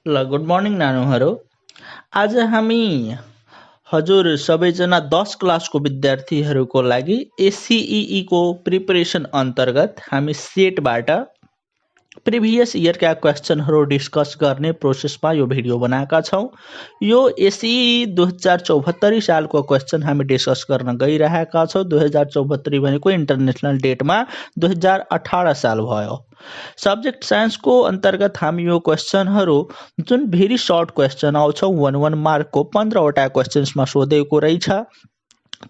Good morning नानुहरू। आज हामी हजुर सबैजना 10 क्लासको विद्यार्थीहरूको लागि एससीईई को प्रिपरेसन अन्तर्गत हामी सेटबाट प्रिभियस इयरका क्वेसनहरू डिस्कस गर्ने प्रोसेसमा यो भिडियो बनाएका छौँ। यो एससीई 2074 सालको क्वेसन हामी डिस्कस गर्न गइरहेका छौँ। 2074 भनेको इन्टरनेसनल डेटमा 2018 साल भयो। सब्जेक्ट साइन्सको अन्तर्गत हामी यो क्वेसनहरू जुन भेरी सर्ट क्वेसन आउँछ 1 मार्कको 15वटा क्वेसन्समा सोधेको रहेछ,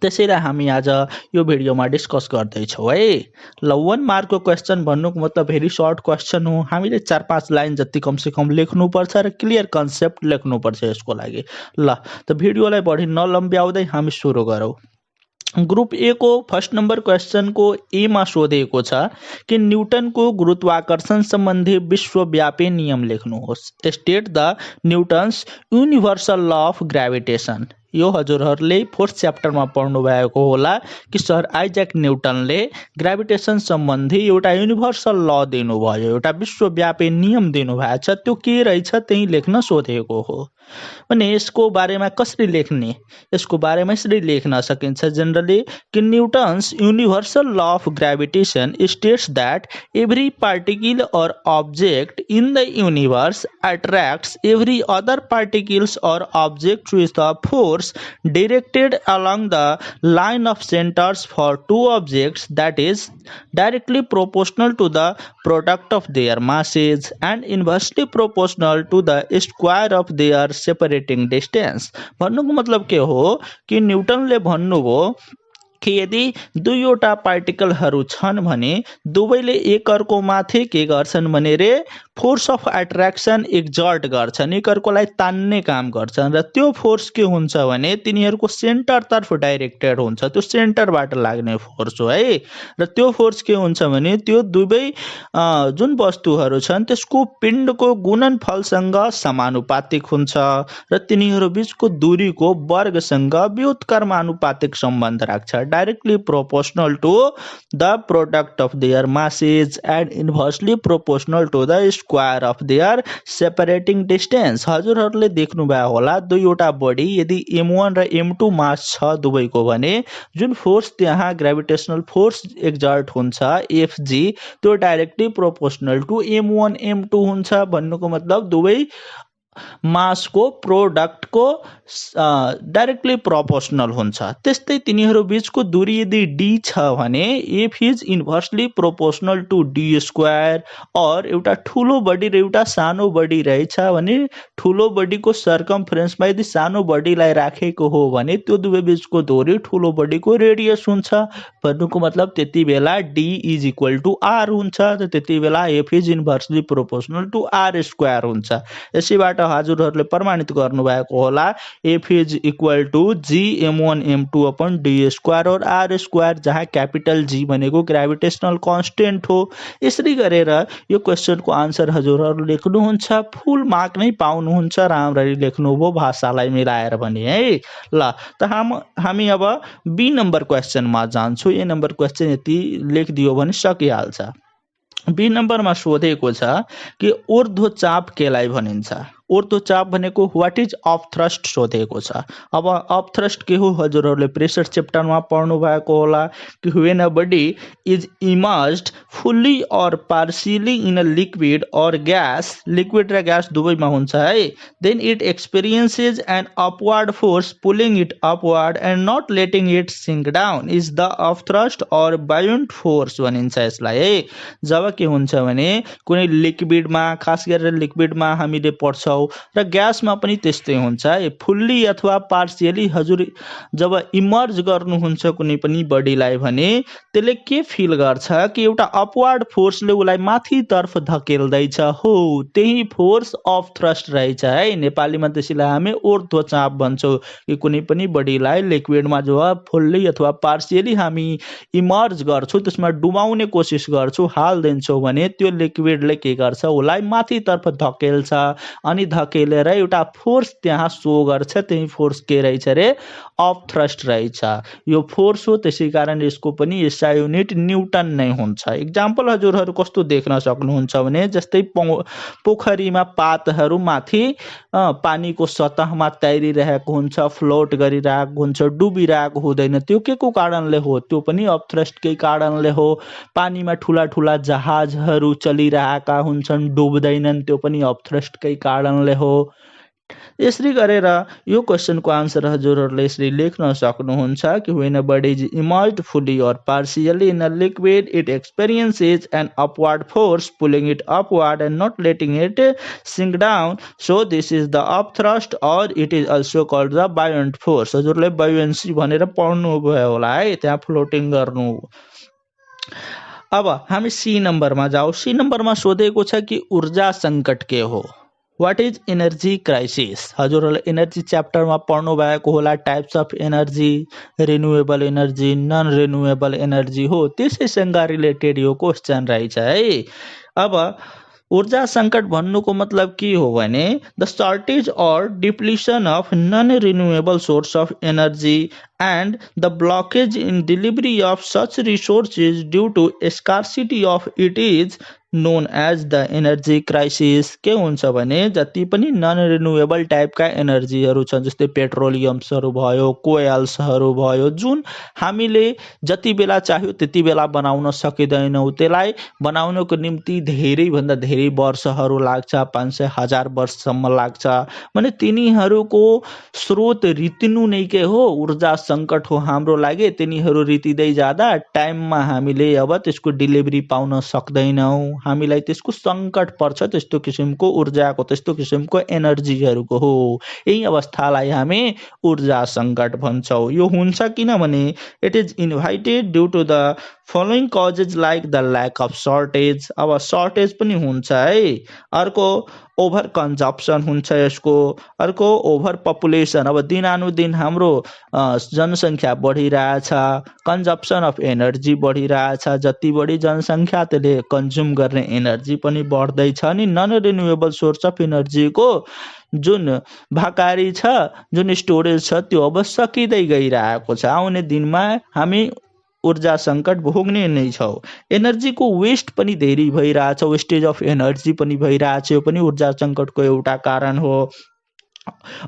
त्यसैलाई हामी आज यो भिडियोमा डिस्कस गर्दैछौँ है। ल 1 मार्कको क्वेसन भन्नुको मतलब भेरी सर्ट क्वेसन हो। हामीले 4-5 लाइन जति कमसेकम लेख्नुपर्छ र क्लियर कन्सेप्ट लेख्नुपर्छ यसको लागि। ल त भिडियोलाई बढी नलम्ब्याउँदै हामी सुरु गरौँ। ग्रुप ए को फर्स्ट नंबर क्वेश्चन को ए मा सोधेको छ कि न्यूटनको गुरुत्वाकर्षण सम्बन्धी विश्वव्यापी नियम लेख्नुहोस्। State the Newton's universal law of gravitation. यो हजुरहरूले 4th च्याप्टरमा पढ्नु भएको होला कि सर आइज्याक न्यूटनले ग्रेभिटेसन सम्बन्धी एउटा युनिभर्सल ल दिनुभयो, एउटा विश्वव्यापी नियम दिनुभएको छ। त्यो के रहेछ त्यही लेख्न सोधेको हो। भने यसको बारेमा कसरी लेख्ने? यसको बारेमा यसरी लेख्न सकिन्छ जनरली कि Newton's universal law of gravitation states that every particle or object in the universe attracts every other particles or object with the force directed along the line of centers for two objects that is directly proportional to the product of their masses and inversely proportional to the square of their separating distance। भन्नुको मतलब के हो कि न्यूटनले भन्नुभयो कि यदि दुईवटा पार्टिकलहरू छन् भने दुवैले एकअर्को माथि के गर्छन् भने रे फोर्स अफ एट्र्याक्सन एक्जर्ट गर्छन्, एकअर्कोलाई तान्ने काम गर्छन् र त्यो फोर्स के हुन्छ भने तिनीहरूको सेन्टरतर्फ डाइरेक्टेड हुन्छ। त्यो सेन्टरबाट लाग्ने फोर्स हो है। र त्यो फोर्स के हुन्छ भने त्यो दुवै जुन वस्तुहरू छन् त्यसको पिण्डको गुणनफलसँग समानुपातिक हुन्छ र तिनीहरू बीचको दूरीको वर्गसँग व्युत्क्रमानुपातिक सम्बन्ध राख्छ। Directly proportional to the product of their masses and inversely proportional to the square of their separating distance. हजुरहरूले देख्नुभयो होला दुईवटा बडी यदि m1 र m2 मास छ दुवैको भने जुन फोर्स त्यहाँ ग्रेभिटेसनल फोर्स एक्जर्ट हुन्छ Fg त्यो directly proportional to m1 m2 हुन्छ। भन्नुको मतलब दुवै मासको प्रोडक्टको डाइरेक्टली प्रोपोर्शनल हुन्छ। त्यस्तै तिनीहरू बीचको दूरी यदि d छ भने f is inversely proportional to d square. और एउटा ठुलो बडी र एउटा सानो बडी रहेछ भने ठुलो बडीको सर्कमफरेन्समा यदि सानो बडीलाई राखेको हो भने त्यो दुवै बीचको दूरी ठुलो बडीको रेडियस हुन्छ। भन्नुको मतलब त्यति बेला d is equal to r हुन्छ, र त्यति बेला f is inversely proportional to r square हुन्छ। यसैबाट हजुरहरूले प्रमाणित गर्नुभएको होला f is equal to g m1 m2 upon d square और r स्क्वायर, जहाँ क्यापिटल G भनेको ग्रेभिटेसनल कन्स्टेन्ट हो। यसरी गरेर यो क्वेसनको आन्सर हजुरहरू लेख्नुहुन्छ। फुल मार्क नै पाउनुहुन्छ राम्ररी लेख्नुभयो भाषालाई मिलाएर भने है। ल त हामी अब बी नम्बर क्वेसनमा जान्छौँ। ए नम्बर क्वेसन यति लेखिदियो भने सकिहाल्छ। बी नम्बरमा सोधेको छ कि ऊर्ध्वचाप केलाई भनिन्छ। ऊर्ध्वचाप भनेको व्हाट इज अफ थ्रस्ट सोधेको छ। अब अफ थ्रस्ट के हो हजुरहरूले प्रेसर च्याप्टरमा पढ्नु भएको होला कि when a body is immersed fully or partially in a liquid or gas, liquid र ग्यास दुवैमा हुन्छ है, then it experiences an upward force pulling it upward and not letting it sink down is the of thrust or buoyant force भनिन्छ यसलाई है। जब के हुन्छ भने कुनै लिक्विडमा, खास गरेर लिक्विडमा हामीले पढ्छौँ र ग्यासमा पनि त्यस्तै हुन्छ है। फुल्ली अथवा पार्शियली हजुर जब इमर्ज गर्नुहुन्छ कुनै पनि बडीलाई भने त्यसले के फिल गर्छ कि एउटा अपवर्ड फोर्सले उसलाई माथितर्फ धकेल्दैछ हो, त्यही फोर्स अफ थ्रस्ट रहेछ है। नेपालीमा त्यसैलाई हामी ऊर्ध्वचाप भन्छौँ कि कुनै पनि बडीलाई लिक्विडमा जो फुल्ली अथवा पार्शियली हामी इमर्ज गर्छौँ, त्यसमा डुबाउने कोसिस गर्छौँ, हाल्दिन्छौँ भने त्यो लिक्विडले के गर्छ उसलाई माथितर्फ धकेल्छ अनि धकेलेर एउटा फोर्स त्यहाँ सो गर्छ। त्यही फोर्स के रहेछ रे अफ थ्रस्ट रहेछ। यो फोर्स हो, त्यसै कारण यसको पनि एसआई युनिट न्युटन नै हुन्छ। इक्जाम्पल हजुरहरू कस्तो देख्न सक्नुहुन्छ भने जस्तै पोखरीमा पातहरू माथि पानीको सतहमा तैरिरहेको हुन्छ, फ्लोट गरिरहेको हुन्छ, डुबिरहेको हुँदैन। त्यो के को कारणले हो? त्यो पनि अफ थ्रस्टकै कारणले हो। पानीमा ठुला ठुला जहाजहरू चलिरहेका हुन्छन्, डुब्दैनन्, त्यो पनि अफ थ्रस्टकै कारणले हो। यसरी गरेर यो क्वेशनको आन्सर हजुरहरूले यसरी लेख्न सक्नुहुन्छ कि when a body is immersed fully or partially in a liquid, it experiences an upward force pulling it upward and not letting it sink down. So this is the upthrust, or it is also called the buoyant force. हजुरले buoyancy भनेर पढ्नु भयो होला है, त्यहाँ floating गर्नु। अब हामी सी नम्बरमा जाऊ। सी नम्बरमा सोधेको छ कि ऊर्जा सङ्कट के हो? What is energy crisis? हजुरहरूले एनर्जी च्याप्टरमा पढ्नु भएको होला। Types of energy, renewable energy, non renewable energy हो, त्यसैसँग रिलेटेड यो क्वेसन रहेछ है। अब ऊर्जा सङ्कट भन्नुको मतलब के हो भने the shortage or depletion of non renewable source of energy and the blockage in delivery of such resources due to scarcity of it is known as the energy crisis। के हुन्छ भने जति पनि नन रिन्युएबल टाइपका एनर्जीहरू छन्, जस्तै पेट्रोलियम्सहरू भयो, कोयल्सहरू भयो, जुन हामीले जति बेला चाहियो त्यति बेला बनाउन सकिँदैनौँ, त्यसलाई बनाउनको निम्ति धेरैभन्दा धेरै वर्षहरू लाग्छ, 500,000 वर्षसम्म लाग्छ भने तिनीहरूको स्रोत रित्नु नै के हो? ऊर्जा सङ्कट हो हाम्रो लागि। तिनीहरू रितिँदै जाँदा टाइममा हामीले अब त्यसको डेलिभरी पाउन सक्दैनौँ, हामीलाई त्यसको सङ्कट पर्छ। त्यस्तो किसिमको ऊर्जाको, त्यस्तो किसिमको एनर्जीहरूको हो, यही अवस्थालाई हामी ऊर्जा सङ्कट भन्छौँ। यो हुन्छ किनभने it is invited due to the following causes like the lack of shortage. अब सर्टेज पनि हुन्छ है। अर्को ओभर कन्जप्सन हुन्छ यसको। अर्को ओभर पपुलेसन, अब दिनानुदिन हाम्रो जनसङ्ख्या बढिरहेछ, कन्जप्सन अफ एनर्जी बढिरहेछ। जति बढी जनसङ्ख्या त्यसले कन्ज्युम गर्ने एनर्जी पनि बढ्दैछ। अनि नन रिन्युएबल सोर्स अफ एनर्जीको जुन भाकारी छ, जुन स्टोरेज छ, त्यो अब सकिँदै गइरहेको छ। आउने दिनमा हामी ऊर्जा सङ्कट भोग्ने नै छौँ। एनर्जीको वेस्ट पनि धेरै भइरहेछ, वेस्टेज अफ एनर्जी पनि भइरहेछ, यो पनि ऊर्जा सङ्कटको एउटा कारण हो।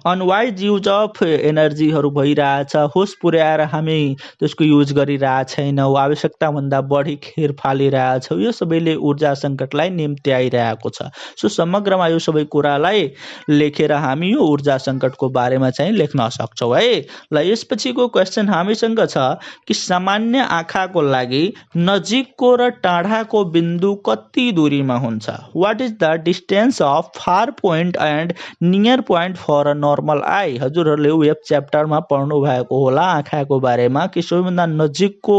अनवाइज युज अफ एनर्जीहरू भइरहेछ, होस पुर्याएर हामी त्यसको युज गरिरहेको छैनौँ, आवश्यकताभन्दा बढी खेर फालिरहेछौँ, यो सबैले ऊर्जा सङ्कटलाई निम्ति आइरहेको छ। सो समग्रमा यो सबै कुरालाई लेखेर हामी यो ऊर्जा सङ्कटको बारेमा चाहिँ लेख्न सक्छौँ है। ल यसपछिको क्वेसन हामीसँग छ कि सामान्य आँखाको लागि नजिकको र टाढाको बिन्दु कति दूरीमा हुन्छ? What is the distance of far point and near point for a normal eye? हजुरहरूले वेब च्याप्टरमा पढ्नु भएको होला आँखाको बारेमा कि सबैभन्दा नजिकको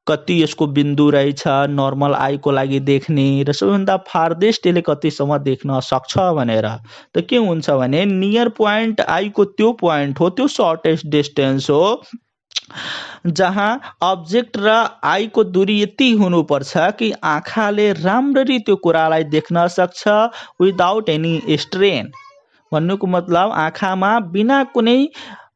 कति यसको बिन्दु रहेछ नर्मल आईको लागि देख्ने, र सबैभन्दा फारदेस्ट यसले कतिसम्म देख्न सक्छ भनेर। त के हुन्छ भने नियर पोइन्ट आईको त्यो पोइन्ट हो, त्यो सर्टेस्ट डिस्टेन्स हो जहाँ अब्जेक्ट र आईको दूरी यति हुनुपर्छ कि आँखाले राम्ररी त्यो कुरालाई देख्न सक्छ विदाउट एनी स्ट्रेन। भन्नुको मतलब आँखामा बिना कुनै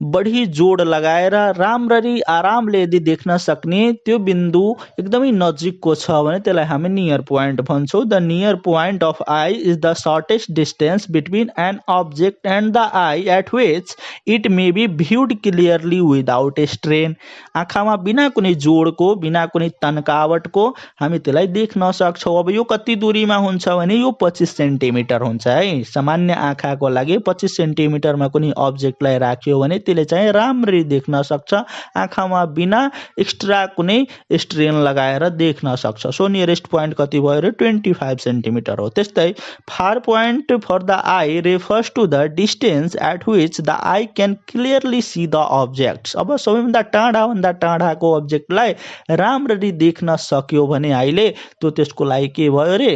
बढी जोड लगाएर राम्ररी आरामले यदि देख्न सक्ने त्यो बिन्दु एकदमै नजिकको छ भने त्यसलाई हामी नियर पोइन्ट भन्छौँ। The near point of eye is the shortest distance between an object and the eye at which it may be viewed clearly without strain. आँखामा बिना कुनै जोडको, बिना कुनै तन्कावटको हामी त्यसलाई देख्न सक्छौँ। अब यो कति दूरीमा हुन्छ भने यो 25 सेन्टिमिटर हुन्छ है। सामान्य आँखाको लागि 25 सेन्टिमिटरमा कुनै अब्जेक्टलाई राख्यो भने त्यसले चाहिँ राम्ररी देख्न सक्छ, आँखामा बिना एक्स्ट्रा कुनै स्ट्रेन लगाएर देख्न सक्छ। सो नियरेस्ट पोइन्ट कति भयो अरे 25 सेन्टिमिटर हो। त्यस्तै far point for the eye refers to the distance at which the eye can clearly see the objects. अब सबैभन्दा टाढाभन्दा टाढाको अब्जेक्टलाई राम्ररी देख्न सक्यो भने आईले त्यो त्यसको लागि के भयो अरे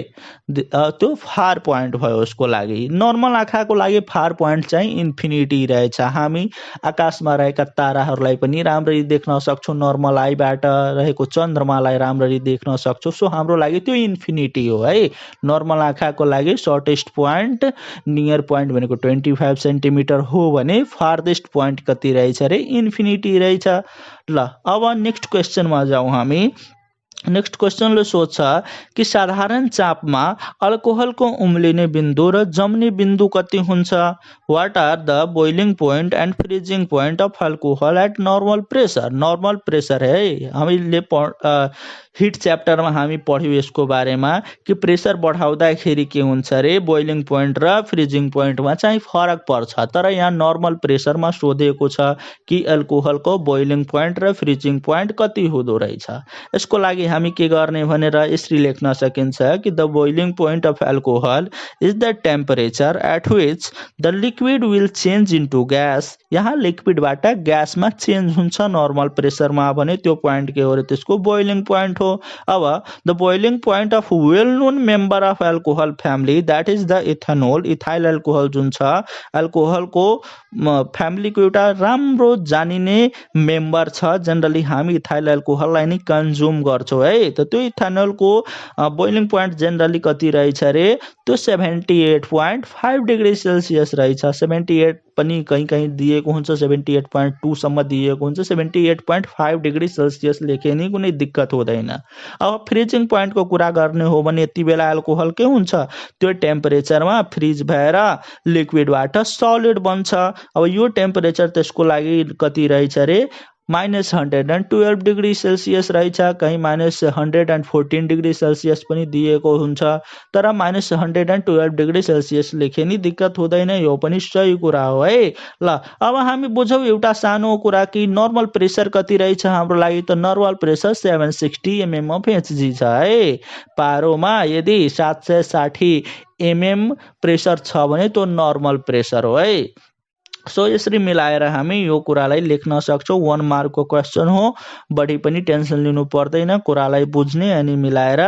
त्यो फार पोइन्ट भयो उसको लागि। नर्मल आँखाको लागि फार पोइन्ट चाहिँ इन्फिनिटी रहेछ। हामी आकाशमा रहेका ताराहरूलाई पनि राम्ररी देख्न सक्छौँ, नर्मल आईबाट रहेको चन्द्रमालाई राम्ररी देख्न सक्छौँ। सो हाम्रो लागि त्यो इन्फिनिटी हो है। नर्मल आँखाको लागि सर्टेस्ट पोइन्ट नियर पोइन्ट भनेको 25 सेन्टिमिटर हो भने फार्देस्ट पोइन्ट कति रहेछ रे? इन्फिनिटी रहेछ। ल अब नेक्स्ट क्वेसनमा जाउँ हामी। नेक्स्ट क्वेसनले सोध्छ कि साधारण चापमा अल्कोहलको उम्लिने बिन्दु र जम्ने बिन्दु कति हुन्छ? What are the boiling point and freezing point of alcohol at normal pressure? Normal pressure है, हामीले हिट च्याप्टरमा हामी पढ्यौँ यसको बारेमा कि प्रेसर बढाउँदाखेरि के हुन्छ रे? बोइलिङ पोइन्ट र फ्रिजिङ पोइन्टमा चाहिँ फरक पर्छ। तर यहाँ नर्मल प्रेसरमा सोधेको छ कि अल्कोहलको बोइलिङ पोइन्ट र फ्रिजिङ पोइन्ट कति हुँदो रहेछ। यसको लागि हामी के गर्ने भनेर यसरी लेख्न सकिन्छ कि the boiling point of alcohol is the temperature at which the liquid will change into gas. यहाँ लिक्विडबाट ग्यासमा चेन्ज हुन्छ नर्मल प्रेसरमा भने त्यो पोइन्ट के हो रे? त्यसको बोइलिङ पोइन्ट हो। अब the boiling point of well known member of alcohol family that is the ethanol. Ethyl alcohol जुन छ अल्कोहलको फ्यामिलीको एउटा राम्रो जानिने मेम्बर छ। जनरली हामी इथाइल अल्कोहललाई नै कन्ज्युम गर्छौँ है। त त्यो इथेनोलको बोइलिङ पोइन्ट जनरली कति रहेछ रे? त्यो 78.5 डिग्री सेल्सियस रहेछ। 78 पनि कहीँ कहीँ दिएको हुन्छ, 78.2 सम्म दिएको हुन्छ। 78.5 डिग्री सेल्सियस लेखे नि कुनै दिक्कत हुँदैन। अब फ्रिजिङ पोइन्टको कुरा गर्ने हो भने यति बेला अल्कोहल के हुन्छ? त्यो टेम्परेचरमा फ्रिज भएर लिक्विडबाट सलिड बन्छ। अब यो टेम्परेचर त्यसको लागि कति रहेछ रे? -112 डिग्री सेल्सियस रहेछ। कहीँ -114 डिग्री सेल्सियस पनि दिएको हुन्छ। तर -112 डिग्री सेल्सियस लेखे नि दिक्कत हुँदैन, यो पनि सही कुरा हो है। ल अब हामी बुझौँ एउटा सानो कुरा कि नर्मल प्रेसर कति रहेछ हाम्रो लागि। त normal pressure 760 mm of Hg छ है। पारोमा यदि 760 mm प्रेसर छ भने त्यो नर्मल प्रेसर हो है। सो यसरी मिलाएर हामी यो कुरालाई लेख्न सक्छौँ। 1 मार्कको क्वेसन हो, बढी पनि टेन्सन लिनु पर्दैन, कुरालाई बुझ्ने अनि मिलाएर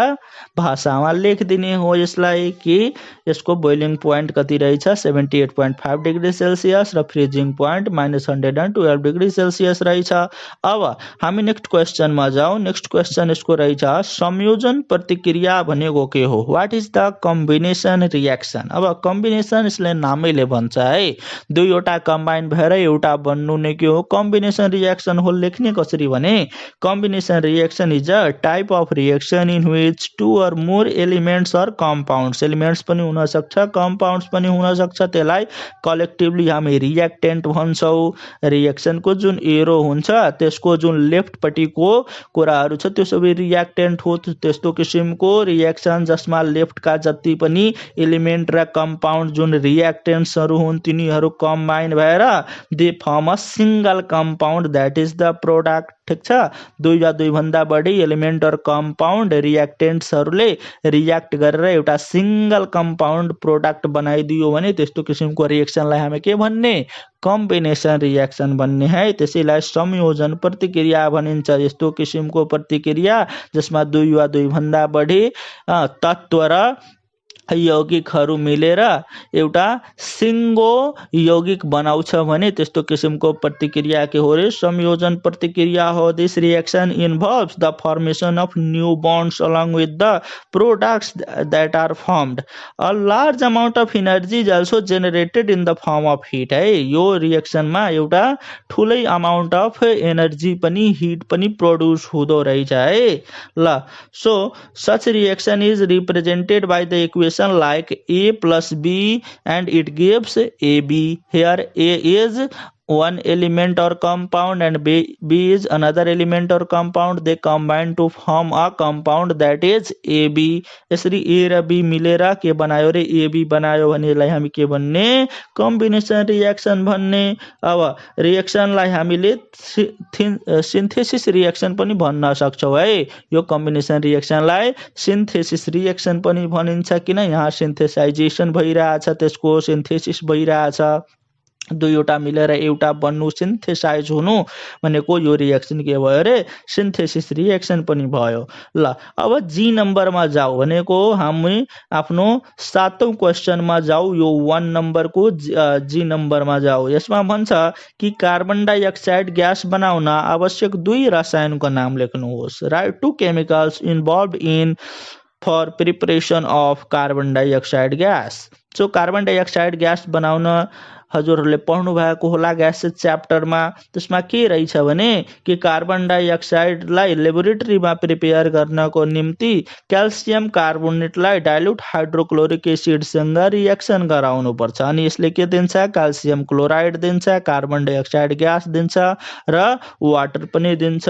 भाषामा लेखिदिने हो यसलाई कि यसको बोइलिङ पोइन्ट कति रहेछ? 78.5 डिग्री सेल्सियस र फ्रिजिङ पोइन्ट -112 डिग्री सेल्सियस रहेछ। अब हामी नेक्स्ट क्वेसनमा जाउँ। नेक्स्ट क्वेसन यसको रहेछ संयोजन प्रतिक्रिया भनेको के हो? What is the combination reaction? अब कम्बिनेसन यसले नामैले भन्छ है, दुईवटा कम्बाइन भएर एउटा बन्नु नै के हो? कम्बिनेसन रियाक्सन हो। लेख्ने कसरी भने combination reaction is a type of reaction in which 2 or more elements or compounds, elements पनि हुन सक्छ कम्पाउन्ड्स पनि हुन सक्छ, त्यसलाई कलेक्टिभली हामी रियाक्टेन्ट भन्छौँ। रियाक्सनको जुन एरो हुन्छ त्यसको जुन लेफ्टपट्टिको कुराहरू छ त्यो सबै रियाक्टेन्ट हो। त्यस्तो किसिमको रियाक्सन जसमा लेफ्टका जति पनि एलिमेन्ट र कम्पाउन्ड जुन रियाक्टेन्ट्सहरू हुन् तिनीहरू कम्बाइन भएर they form a single compound that is the product. ठिक छ, दुई वा दुई भन्दा बढी एलिमेन्ट अर कम्पाउन्ड रियाक्टेन्ट्सहरूले रियाक्ट गरेर एउटा सिंगल कम्पाउन्ड प्रोडक्ट बनाइदियो भने त्यस्तो किसिमको रियाक्सनलाई हामी के भन्ने? कम्बिनेसन रियाक्सन भन्ने है। त्यसैलाई संयोजन प्रतिक्रिया भनिन्छ। यस्तो किसिमको प्रतिक्रिया जसमा दुई वा दुई भन्दा बढी तत्त्व र यौगिकहरू मिलेर एउटा सिङ्गो यौगिक बनाउँछ भने त्यस्तो किसिमको प्रतिक्रिया के हो रे? संयोजन प्रतिक्रिया हो। This reaction involves the formation of new bonds along with the products that are formed. A large amount of energy is also generated in the form of heat है। यो रिएक्सनमा एउटा ठुलै अमाउन्ट अफ एनर्जी पनि hit पनि produce हुँदो रहेछ है। ल so such reaction is represented by the equation like A plus B and it gives AB. Here A is one element or compound and B is another element or compound. They combine to form a compound that is AB. यसरी A र B मिलेर के बनायो रे? AB बनायो भने यसलाई हामी के भन्ने? कम्बिनेसन रियाक्सन भन्ने। अब रियाक्सनलाई हामीले सिन्थेसिस रियाक्सन पनि भन्न सक्छौँ है। यो कम्बिनेसन रियाक्सनलाई सिन्थेसिस रियाक्सन पनि भनिन्छ, किन यहाँ सिन्थेसाइजेसन भइरहेछ, त्यसको सिन्थेसिस भइरहेछ। दुईवटा मिलेर एउटा बन्नु सिन्थेसाइज हुनु भनेको यो रिएक्सन के भयो रे सिन्थेसिस रिएक्सन पनि भयो। ल अब जी नम्बरमा जाऊ भनेको हामी आफ्नो 7औं क्वेशनमा जाऊ। यो 1 नम्बरको जी नम्बरमा जाऊ। यसमा भन्छ कि कार्बन डाइअक्साइड ग्यास बनाउन आवश्यक 2 रसायनको नाम लेख्नुहोस्। Write 2 chemicals involve in for preparation of carbon dioxide gas. So carbon dioxide gas बनाउन हजुरहरूले पढ्नु भएको होला ग्यासेस च्याप्टरमा। त्यसमा के रहेछ भने कि कार्बन डाइअक्साइडलाई लेबोरेटरीमा प्रिपेयर गर्नको निम्ति क्याल्सियम कार्बोनेटलाई डाइल्युट हाइड्रोक्लोरिक एसिडसँग रिएक्सन गराउनुपर्छ। अनि यसले के दिन्छ? क्याल्सियम क्लोराइड दिन्छ, कार्बन डाइअक्साइड ग्यास दिन्छ र वाटर पनि दिन्छ।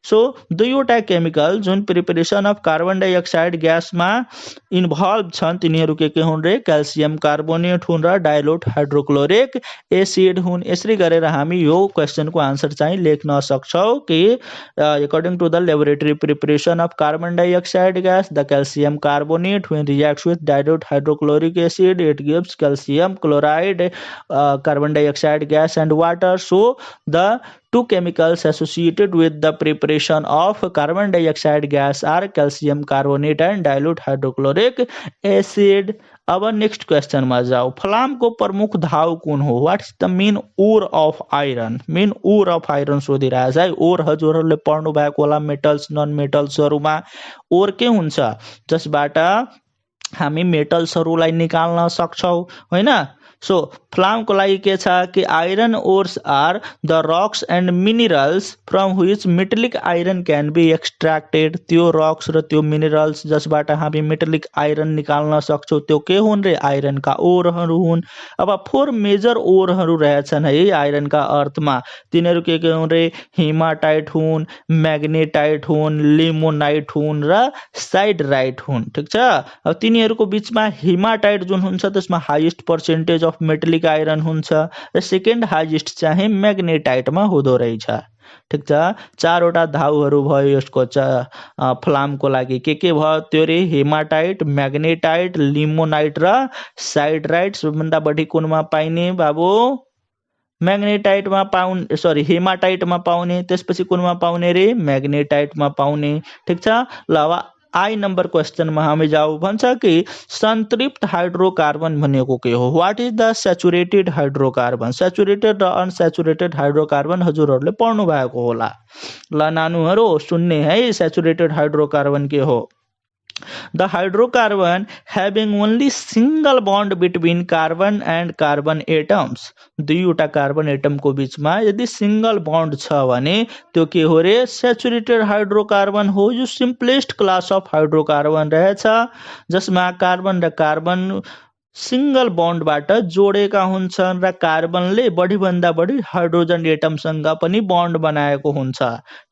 सो दुईवटा केमिकल जुन प्रिपरेसन अफ कार्बन डाइअक्साइड ग्यासमा इन्भल्भ छन् तिनीहरू के हुन् रे? क्याल्सियम कार्बोनेट हुन् र डाइल्युट हाइड्रोक्लोरिक एसिड हुन्। यसरी गरेर हामी यो क्वेशनको आन्सर चाहिँ लेख्न सक्छौं कि according to the laboratory preparation of carbon dioxide gas, the calcium carbonate when reacts with dilute hydrochloric acid, it gives calcium chloride, carbon dioxide gas and water. So the two chemicals associated with the preparation of carbon dioxide gas are calcium carbonate and dilute hydrochloric acid. अब next क्वेशनमा जाऊ। फलामको प्रमुख धाउ कुन हो? What is the main ore of iron? Main ore of iron सोधिरहेछ है। ओर हजुरहरूले पढ्नु भएको होला मेटल्स नन मेटल्सहरुमा। ओर के हुन्छ? जसबाट हामी मेटल्सहरुलाई निकाल्न सक्छौं हैन। सो फलामको लागि के छ कि iron ores are the rocks and minerals from which metallic iron can be extracted. त्यो रक्स र त्यो मिनरल्स जसबाट हामी मेटलिक आइरन निकाल्न सक्छौं त्यो के हुन् रे? आइरनका ओरहरू हुन्। अब 4 मेजर ओरहरू रहेछन् है आइरनका अर्थमा। तिनीहरू के हुन् रे? हेमाटाइट हुन्, म्याग्नेटाइट हुन्, लिमोनाइट हुन् र साइडराइट हुन्। ठीक छ। अब तिनीहरूको बीचमा हेमाटाइट जुन हुन्छ त्यसमा highest percentage of metallic iron हुन्छ र सेकेन्ड हाईएस्ट चाहिँ म्याग्नेटाइटमा हुँदो रहेछ। ठीक छ। 4वटा धाउहरू भयो यसको फलामको लागि। के भयो त्यो रे? हेमाटाइट, म्याग्नेटाइट, लिमोनाइट र साइडराइट। सबभन्दा बढी कुनमा पाइने बाबु? म्याग्नेटाइटमा पाउने, सरी हेमाटाइटमा पाउने। त्यसपछि कुनमा पाउने रे? म्याग्नेटाइटमा पाउने। ठीक छ। ल अब आई नम्बर क्वेशनमा हामी जाऊ। भन्छ कि संतृप्त हाइड्रोकार्बन भनेको के हो? What is the saturated hydrocarbon? Saturated र अनसैचुरेटेड हाइड्रोकार्बन हजुरहरूले पढ्नु भएको होला। ल नानुहरू सुन्ने है सैचुरेटेड हाइड्रोकार्बन के हो। The hydrocarbon having only single bond between carbon and carbon atoms. दुईवटा कार्बन एटमको बीचमा यदि सिंगल बन्ड छ भने त्यो के हो रे? सैचुरेटेड हाइड्रोकार्बन हो। यो सिम्पलेस्ट क्लास अफ हाइड्रोकार्बन रहेछ जसमा कार्बन र कार्बन सिंगल बन्डबाट जोडेका हुन्छन् र कार्बनले बढीभन्दा बढी हाइड्रोजन एटमसँग पनि बन्ड बनाएको हुन्छ।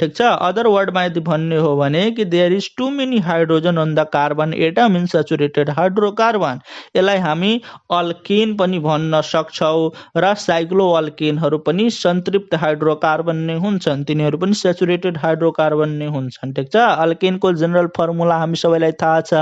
ठीक छ। अदर वर्डमा यदि भन्ने हो भने कि there is too many hydrogen on the carbon atom in saturated hydrocarbon. यसलाई हामी अल्केन पनि भन्न सक्छौं र साइक्लोअल्केनहरू पनि संतृप्त हाइड्रोकार्बन नै हुन्छन्। तिनीहरू पनि सैचुरेटेड हाइड्रोकार्बन नै हुन्छन्। ठीक छ। अल्केनको जनरल फर्मुला हामी सबैलाई थाहा छ,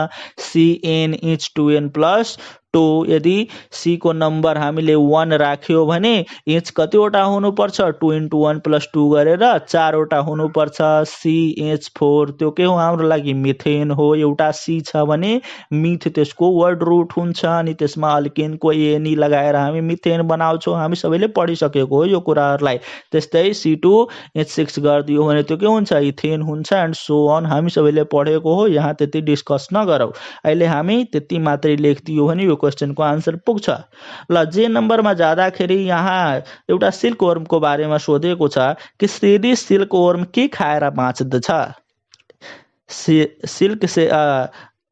CnH2n+2। यदि C को नम्बर हामीले 1 राख्यो भने H कतिवटा हुनुपर्छ? 2 × 1 + 2 गरेर 4वटा हुनुपर्छ। CH4 त्यो के हो? हाम्रो लागि मिथेन हो। एउटा C छ भने मिथ त्यसको वर्ड रुट हुन्छ अनि त्यसमा अल्केनको एनी लगाएर हामी मिथेन बनाउँछौं। हामी सबैले पढिसकेको हो यो कुराहरुलाई। त्यस्तै C2H6 गर्दियो भने त्यो के हुन्छ? इथेन हुन्छ एन्ड सो अन। हामी सबैले पढेको हो, यहाँ त्यति डिस्कस नगरौं। अहिले हामी त्यति मात्रै लेख्दियो भने यो क्वेशनको आन्सर पुग्छ। ल जे नम्बरमा जाँदाखेरि यहाँ एउटा सिल्कवर्मको बारेमा सोधेको छ कि सेडी सिल्कवर्म के खाएर बाँच्दछ? सिल्क से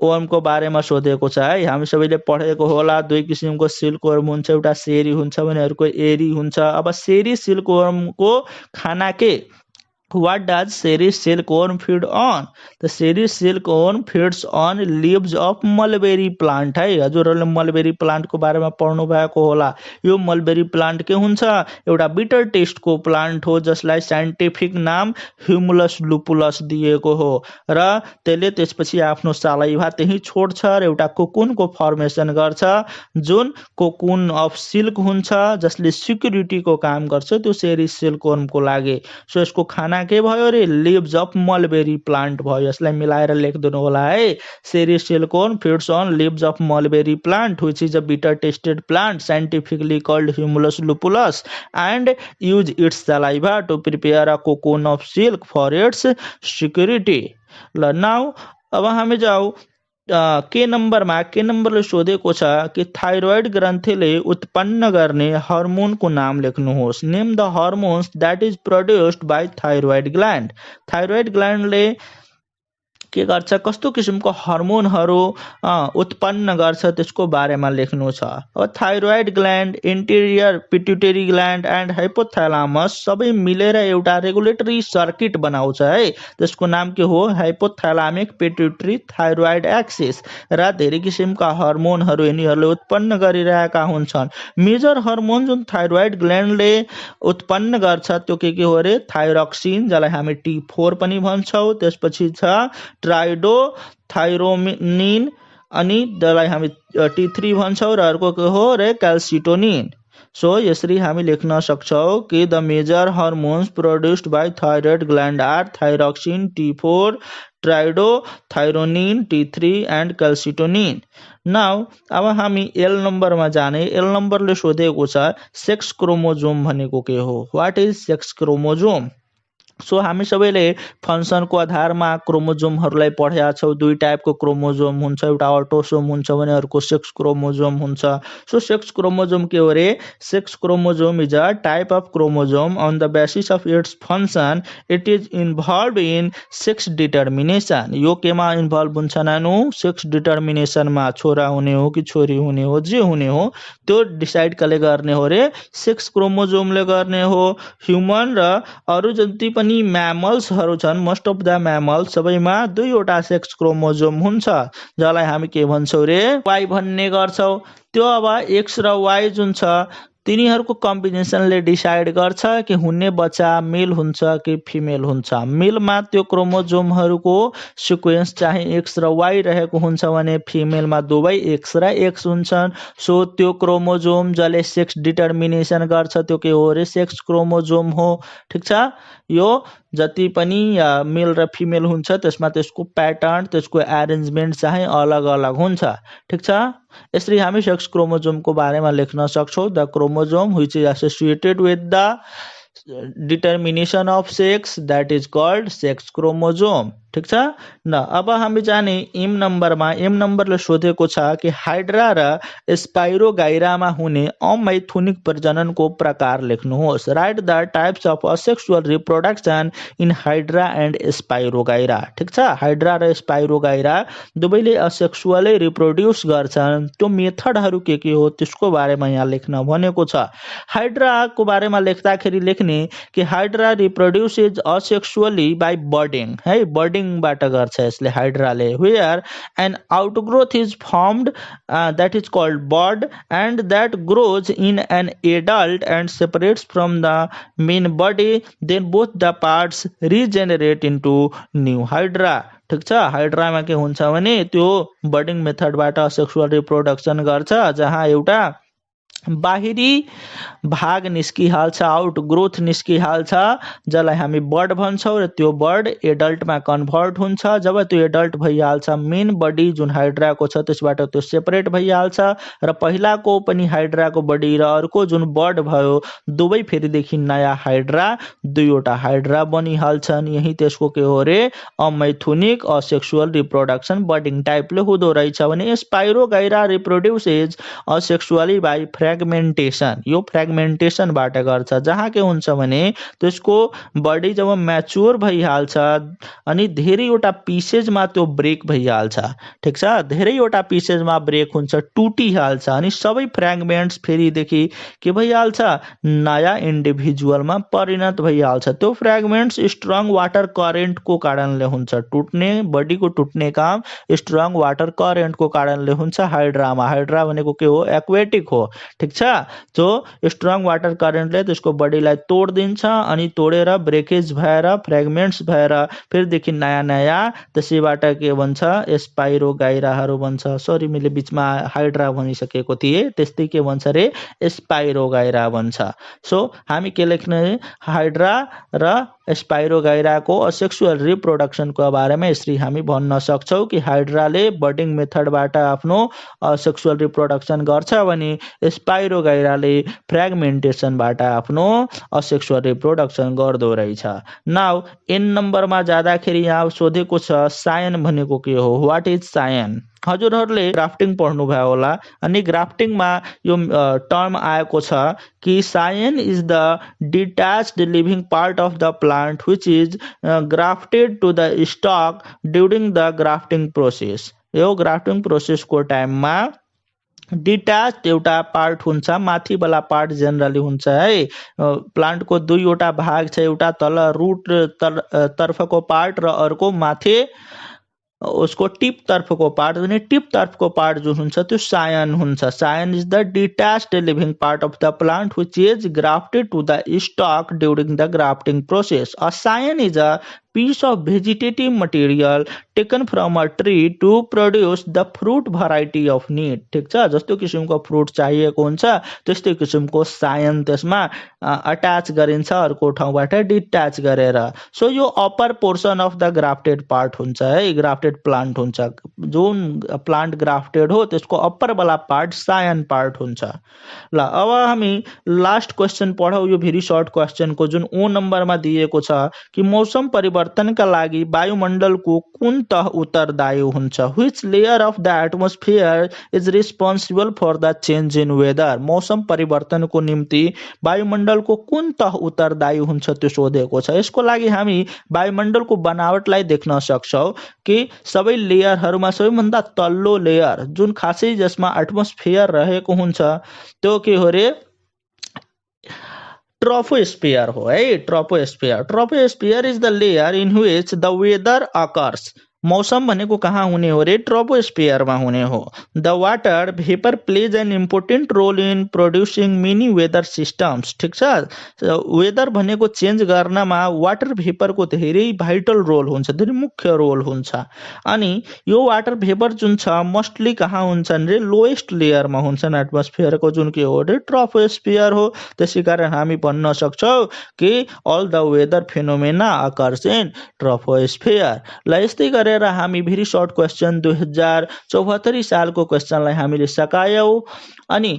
वर्मको बारेमा सोधेको छ है। हामी सबैले पढेको होला 2 किसिमको सिल्कवर्म हुन्छ, एउटा सेरी हुन्छ भने अर्को एरी हुन्छ। अब सेरी सिल्कवर्मको खाना के? What does Ceres silkworm feed on? The Ceres silkworm feeds on leaves of mulberry plant है। हजुरहरूले mulberry plant को बारेमा पढ्नु भएको होला। यो mulberry plant के हुन्छ? एउटा bitter taste को plant हो जसलाई साइन्टिफिक नाम Humulus lupulus दिएको हो र त्यसले त्यसपछि आफ्नो सलाइभा त्यही छोड्छ र एउटा कोकुन को फर्मेसन गर्छ जुन कोकुन अफ सिल्क हुन्छ जसले सिक्युरिटी को काम गर्छ त्यो Ceres silkworm को लागि। सो यसको खाना के भयो रे? लिव्स अफ मलबेरी प्लान्ट भयो। यसलाई मिलाएर लेखिदिनु होला है। Ceres silkworm feeds on leaves of mulberry plant which is a bitter tasted plant scientifically called Humulus lupulus and use its saliva to prepare a cocoon of silk for its security। ल now अब हामी जाऊ के नम्बरले सोधेको छ कि thyroid ग्रन्थीले उत्पन्न गर्ने हर्मोनको नाम लेख्नुहोस्। Name the hormones that is produced by thyroid gland. Thyroid ग्ल्यान्डले के गर्छ? कस्तो किसिमको हर्मोनहरू उत्पन्न गर्छ त्यसको बारेमा लेख्नु छ। अब thyroid gland, interior pituitary gland and hypothalamus सबै मिलेर एउटा रेगुलेटरी सर्किट बनाउँछ है। त्यसको नाम के हो? हाइपोथ्यालामिक पिट्युटरी थाइरोइड एक्सिस र धेरै किसिमका हर्मोनहरू यिनीहरूले उत्पन्न गरिरहेका हुन्छन्। मेजर हर्मोन जुन थाइरोइड ग्ल्यान्डले उत्पन्न गर्छ त्यो के हो रे? थाइरोक्सिन जसलाई हामी T4 पनि भन्छौँ। त्यसपछि छ ट्राइडोथाइरोनिन अनि जसलाई हामी T3 भन्छौँ र अर्को के हो रे? क्याल्सिटोनिन। सो यसरी हामी लेख्न सक्छौँ कि the major hormones produced by thyroid gland are thyroxine, T4, triiodothyronine, T3 and calcitonin. Now अब हामी एल नम्बरमा जाने। एल नम्बरले सोधेको छ सेक्स क्रोमोजोम भनेको के हो? What is sex chromosome? So हामी सबैले फंक्सनको आधारमा क्रोमोजोमहरूलाई पढेका छौँ। दुई टाइपको क्रोमोजोम हुन्छ, एउटा अटोसोम हुन्छ भने अर्को सेक्स क्रोमोजोम हुन्छ। सो सेक्स क्रोमोजोम के हो रे? Sex chromosome is a type of chromosome on the basis of its function it is involve in sex determination. यो केमा इन्भल्भ हुन्छ नानु? सेक्स डिटर्मिनेसनमा। छोरा हुने हो कि छोरी हुने हो, जे हुने हो त्यो डिसाइड कसले गर्ने हो रे? सेक्स क्रोमोजोमले गर्ने हो। ह्युमन र अरू जति पनि म्यामल्सहरू छन्, मोस्ट अफ द म्यामल्स सबैमा दुईवटा सेक्स क्रोमोजोम हुन्छ जसलाई हामी के भन्छौँ रे? वाइ भन्ने गर्छौँ। त्यो अब एक्स र वाइ जुन छ तिनीहरूको कम्बिनेसनले डिसाइड गर्छ कि हुने बच्चा मेल हुन्छ कि फिमेल हुन्छ। मेलमा त्यो क्रोमोजोमहरूको सिक्वेन्स चाहिँ एक्स र वाइ रहेको हुन्छ भने फिमेलमा दुवै एक्स र एक्स हुन्छन्। सो त्यो क्रोमोजोम जसले सेक्स डिटर्मिनेसन गर्छ त्यो के हो रे? सेक्स क्रोमोजोम हो। ठिक छ? यो जति पनि मेल र फिमेल हुन्छ त्यसमा त्यसको प्याटर्न, त्यसको एरेन्जमेन्ट चाहिँ अलग अलग हुन्छ। ठिक छ? यसरी हामी सेक्स क्रोमोजोमको बारेमा लेख्न सक्छौँ। The chromosome which is associated with the determination of sex that is called sex chromosome. ठिक छ? न अब हामी जाने एम नम्बरमा। एम नम्बरले सोधेको छ कि हाइड्रा र स्पाइरोगाइरामा हुने अमैथुनिक प्रजननको प्रकार लेख्नुहोस्। Right the types of asexual reproduction in hydra and spirogyra. ठिक छ? हाइड्रा र स्पाइरोगाइरा दुवैले असेक्सुअलै रिप्रोड्युस गर्छन्। त्यो मेथडहरू के हो त्यसको बारेमा यहाँ लेख्न भनेको छ। हाइड्राको बारेमा लेख्दाखेरि लेख्ने कि hydra reproduces asexually by budding है। बर्डिङ बाट गर्छ यसले हाइड्राले। Where an outgrowth is formed that is called bud and that grows in an adult and separates from the main body then both the parts regenerate into new hydra. ठिक छ? हाइड्रामा के हुन्छ भने त्यो बर्डिङ मेथडबाट सेक्सुअल रिप्रोडक्सन गर्छ जहाँ एउटा बाहिरी भाग निस्किहाल्छ, आउट ग्रोथ निस्किहाल्छ जसलाई हामी बर्ड भन्छौँ र त्यो बर्ड एडल्टमा कन्भर्ट हुन्छ। जब त्यो एडल्ट भइहाल्छ मेन बडी जुन हाइड्राको छ त्यसबाट त्यो सेपरेट भइहाल्छ र पहिलाको पनि हाइड्राको बडी र अर्को जुन बर्ड भयो दुवै फेरिदेखि नयाँ हाइड्रा, दुईवटा हाइड्रा बनिहाल्छन्। यही त्यसको के हो रे? अमैथुनिक असेक्सुअल रिप्रोडक्सन बर्डिङ टाइपले हुँदो रहेछ भने स्पाइरोगाइरा रिप्रोड्युसेज असेक्सुअली बाई फ्रेगमेन्टेसन, यो फ्रेगमेन्टेसनबाट गर्छ। जहाँ के हुन्छ भने त्यसको बडी जब म्याच्योर भइहाल्छ अनि धेरैवटा पिसेजमा त्यो ब्रेक भइहाल्छ, ठिक छ। धेरैवटा पिसेजमा ब्रेक हुन्छ, टुटिहाल्छ अनि सबै फ्रेगमेन्ट्स फेरिदेखि के भइहाल्छ, नयाँ इन्डिभिजुअलमा परिणत भइहाल्छ। त्यो फ्रेगमेन्ट्स स्ट्रङ वाटर करेन्टको कारणले हुन्छ, टुट्ने बडीको टुट्ने काम स्ट्रङ वाटर करेन्टको कारणले हुन्छ। हाइड्रामा, हाइड्रा भनेको के हो, एक्वेटिक हो, ठिक छ। जो स्ट्रङ वाटर करेन्टले त्यसको बडीलाई तोडिदिन्छ अनि तोडेर ब्रेकेज भएर फ्रेगमेन्ट्स भएर फेरिदेखि नयाँ नयाँ त्यसैबाट के भन्छ, स्पाइरोगाइराहरू बन्छ। सरी, मैले बिचमा हाइड्रा भनिसकेको थिएँ, त्यस्तै के भन्छ रे, स्पाइरोगाइरा बन्छ। सो हामी के लेख्ने, हाइड्रा र स्पाइरोगाइराको असेक्सुअल रिप्रोडक्सनको बारेमा यसरी हामी भन्न सक्छौँ कि हाइड्राले बडिङ मेथडबाट आफ्नो असेक्सुअल रिप्रोडक्सन गर्छ भने स्पाइरोगाइराले फ्रेगमेन्टेसनबाट आफ्नो असेक्सुअल रिप्रोडक्सन गर्दो रहेछ। नाउ एन नम्बरमा जाँदाखेरि यहाँ सोधेको छ सायन भनेको के हो, व्हाट इज सायन। हजुरहरूले ग्राफ्टिङ पढ्नुभयो होला अनि ग्राफ्टिङमा यो टर्म आएको छ कि scion is the detached living part of the plant which is grafted to the stock during the grafting process. यो ग्राफ्टिङ प्रोसेसको टाइममा डिट्याच एउटा पार्ट हुन्छ, माथिवाला पार्ट जेनरली हुन्छ है। प्लान्टको दुईवटा भाग छ, एउटा तल रुट तर्फको पार्ट र अर्को माथि उसको टिप तर्फको पार्ट, भने टिप तर्फको पार्ट जो हुन्छ त्यो सायन हुन्छ। Scion is the detached living part of the plant which is grafted to the stock during the grafting process. A scion is a piece of vegetative material taken from a tree to produce the fruit variety of need, ठिक छ। जस्तो किसिमको fruit चाहिएको हुन्छ त्यस्तै किसिमको सायन त्यसमा attach गरिन्छ अर्को ठाउँबाट डिट्याच गरेर। सो यो upper portion of the grafted part हुन्छ है, ग्राफ्टेड प्लान्ट हुन्छ। जुन प्लान्ट ग्राफ्टेड हो त्यसको अप्परवाला पार्ट सायन पार्ट हुन्छ। ल अब हामी लास्ट क्वेसन पढौँ, यो भेरी सर्ट क्वेसनको जुन ओ नम्बरमा दिएको छ कि मौसम परिवर्तनका लागि वायुमण्डलको कुन तह उत्तरदायी हुन्छ, which layer of the atmosphere is responsible for the change in weather. मौसम परिवर्तनको निम्ति वायुमण्डलको कुन तह उत्तरदायी हुन्छ त्यो सोधेको छ। यसको लागि हामी वायुमण्डलको बनावटलाई देख्न सक्छौँ कि सबै लेयरहरूमा सबैभन्दा तल्लो लेयर जुन खासै जसमा एटमोस्फियर रहेको हुन्छ त्यो के हो रे, ट्रोपोस्फियर हो है। Troposphere, troposphere is the layer in which the weather occurs. मौसम भनेको कहाँ हुने हो रे, ट्रोपोस्फियरमा हुने हो। The water vapour plays an important role in producing mini weather systems, ठिक छ। वेदर भनेको चेन्ज गर्नमा वाटर भेपरको धेरै भाइटल रोल हुन्छ, धेरै मुख्य रोल हुन्छ। अनि यो वाटर भेपर जुन छ मोस्टली कहाँ हुन्छन् रे, लोएस्ट लेयरमा हुन्छन् एटमोस्फियरको, जुन के हो रे, ट्रोपोस्फियर हो। त्यसै कारण हामी भन्न सक्छौँ कि all the weather phenomena occurs in troposphere. ल यस्तै गरेर हामी भेरी सर्ट क्वेसन 2074 सालको क्वेसनलाई हामीले सकायौँ। अनि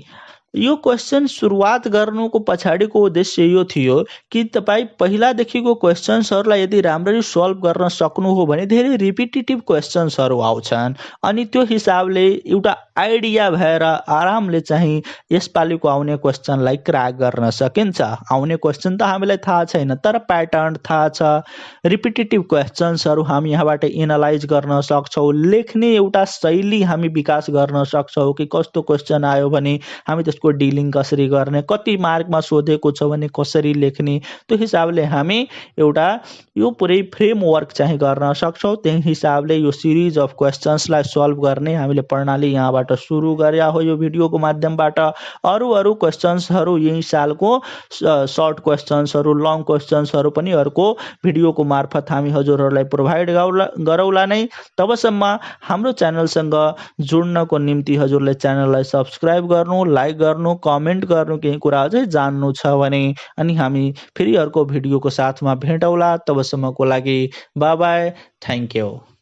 यो क्वेसन सुरुवात गर्नुको पछाडिको उद्देश्य यो थियो कि तपाईँ पहिलादेखिको क्वेसन्सहरूलाई यदि राम्ररी सल्भ गर्न सक्नु हो भने धेरै रिपिटेटिभ क्वेसन्सहरू आउँछन् अनि त्यो हिसाबले एउटा आइडिया भएर आरामले चाहिँ यसपालिको आउने क्वेसनलाई क्र्याक गर्न सकिन्छ। आउने क्वेसन त हामीलाई थाहा छैन तर प्याटर्न थाहा छ। रिपिटेटिभ क्वेसन्सहरू हामी यहाँबाट एनालाइज गर्न सक्छौँ, लेख्ने एउटा शैली हामी विकास गर्न सक्छौँ कि कस्तो क्वेसन आयो भने हामी त्यसको डिलिङ कसरी गर्ने, कति मार्कमा सोधेको छ भने कसरी लेख्ने, त्यो हिसाबले हामी एउटा यो पुरै फ्रेमवर्क चाहिँ गर्न सक्छौँ। त्यही हिसाबले यो सिरिज अफ क्वेसन्सलाई सल्भ गर्ने हामीले प्रणाली यहाँबाट सुरु गरे हो। यो भिडियोको माध्यमबाट अरू क्वेसन्सहरू यही सालको सर्ट क्वेसन्सहरू, लङ क्वेसन्सहरू पनि अर्को भिडियोको मार्फत हामी हजुरहरूलाई प्रोभाइड गरौँला नै। तबसम्म हाम्रो च्यानलसँग जोड्नको निम्ति हजुरले च्यानललाई सब्स्क्राइब गर्नु, लाइक गर्नु, कमेन्ट गर्नु, केही कुरा अझै जान्नु छ भने। अनि हामी फेरि अर्को भिडियोको साथमा भेटौँला। तबसम्मको लागि बाय बाय, थ्याङ्क यू।